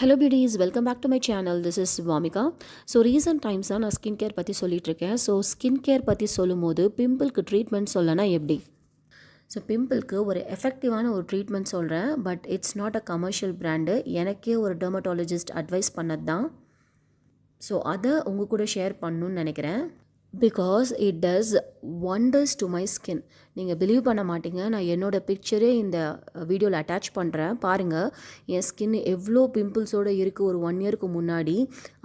Hello beauties, welcome back to my channel. This is Vamika. So recent times தான் நான் skin care பற்றி சொல்லிகிட்ருக்கேன். So skin care பற்றி சொல்லும் போது பிம்பிளுக்கு ட்ரீட்மெண்ட் சொல்லனா எப்படி? ஸோ பிம்பிளுக்கு ஒரு எஃபெக்டிவான ஒரு ட்ரீட்மெண்ட் சொல்கிறேன். But it's not a commercial brand. எனக்கே ஒரு டெர்மட்டாலஜிஸ்ட் அட்வைஸ் பண்ணது தான். ஸோ அதை உங்கள் கூட ஷேர் பண்ணணுன்னு நினைக்கிறேன். Because it does wonders to my skin. நீங்கள் பிலீவ் பண்ண மாட்டீங்க. நான் என்னோடய பிக்சரே இந்த வீடியோவில் அட்டாச் பண்ணுறேன். பாருங்கள், என் ஸ்கின் எவ்வளோ பிம்பிள்ஸோடு இருக்குது ஒரு 1 இயருக்கு முன்னாடி.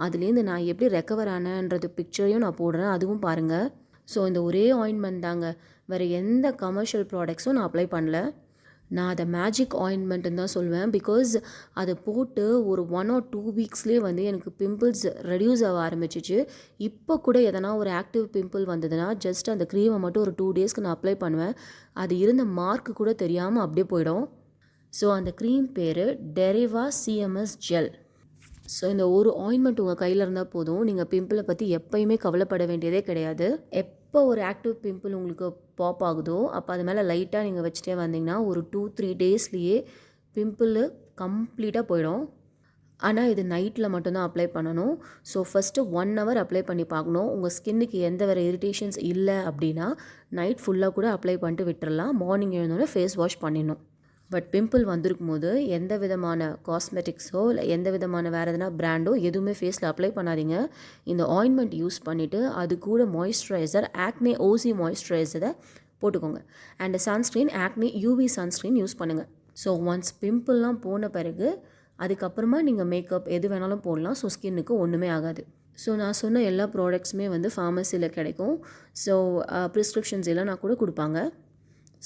அதுலேருந்து நான் எப்படி ரெக்கவர் ஆனேன்றது பிக்சரையும் நான் போடுறேன், அதுவும் பாருங்கள். ஸோ இந்த ஒரே ஆயின்மெண்ட் தாங்க, வேறு எந்த கமர்ஷியல் ப்ராடக்ட்ஸும் நான் அப்ளை பண்ணல. நான் அதை மேஜிக் ஆயின்மெண்ட்டுன்னு தான் சொல்வேன். பிகாஸ் அதை போட்டு ஒரு 1 or 2 வீக்ஸ்லேயே வந்து எனக்கு பிம்பிள்ஸ் ரெடியூஸ் ஆக ஆரம்பிச்சிச்சு. இப்போ கூட எதனா ஒரு ஆக்டிவ் பிம்பிள் வந்ததுன்னா ஜஸ்ட் அந்த க்ரீமை மட்டும் ஒரு 2 டேஸ்க்கு நான் அப்ளை பண்ணுவேன். அது இருந்த மார்க்கு கூட தெரியாமல் அப்படியே போயிடும். ஸோ அந்த க்ரீம் பேர் டெரிவா சிஎம்எஸ் ஜெல். ஸோ இந்த ஒரு ஆயின்மெண்ட் உங்கள் கையில் இருந்தால் போதும். நீங்கள் பிம்பிளை பற்றி எப்போயுமே கவலைப்பட வேண்டியதே கிடையாது. எப்போ ஒரு ஆக்டிவ் பிம்பிள் உங்களுக்கு பாப் ஆகுதோ அப்போ அது மேலே லைட்டாக நீங்கள் வச்சுட்டே வந்தீங்கன்னா ஒரு 2-3 டேஸ்லேயே பிம்பிள் கம்ப்ளீட்டாக போயிடும். ஆனால் இது நைட்டில் மட்டும்தான் அப்ளை பண்ணணும். ஸோ ஃபஸ்ட்டு 1 hour அப்ளை பண்ணி பார்க்கணும். உங்கள் ஸ்கின்னுக்கு எந்த வேறு இரிட்டேஷன்ஸ் இல்லை அப்படின்னா நைட் ஃபுல்லாக கூட அப்ளை பண்ணிட்டு விட்டுறலாம். மார்னிங் எழுந்தோடனே ஃபேஸ் வாஷ் பண்ணிடணும். பட் பிம்பிள் வந்திருக்கும் போது எந்த விதமான காஸ்மெட்டிக்ஸோ இல்லை எந்த விதமான வேறு எதனா பிராண்டோ எதுவுமே ஃபேஸில் அப்ளை பண்ணாதீங்க. இந்த ஆயின்மெண்ட் யூஸ் பண்ணிவிட்டு அது கூட மாய்ஸ்சரைசர் ஆக்னே ஓசி மாய்ஸ்சரைசரை போட்டுக்கோங்க. And sunscreen acne UV sunscreen use பண்ணுங்கள். ஸோ ஒன்ஸ் பிம்பிள்லாம் போன பிறகு அதுக்கப்புறமா நீங்கள் மேக்கப் எது வேணாலும் போடலாம். ஸோ ஸ்கின்னுக்கு ஒன்றுமே ஆகாது. ஸோ நான் சொன்ன எல்லா ப்ராடக்ட்ஸுமே வந்து ஃபார்மசியில் கிடைக்கும். ஸோ ப்ரிஸ்கிரிப்ஷன்ஸ் எல்லாம் நான் கூட கொடுப்பாங்க.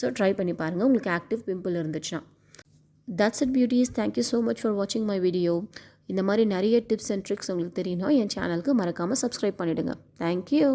ஸோ ட்ரை பண்ணி பாருங்கள் உங்களுக்கு ஆக்டிவ் பிம்பிள் இருந்துச்சுன்னா. That's it beauties. Thank you so much for வாட்சிங் மை வீடியோ. இந்த மாதிரி நிறைய டிப்ஸ் அண்ட் ட்ரிக்ஸ் உங்களுக்கு தெரியும்னா என் சேனலுக்கு மறக்காமல் சப்ஸ்கிரைப் பண்ணிவிடுங்க. தேங்க்யூ.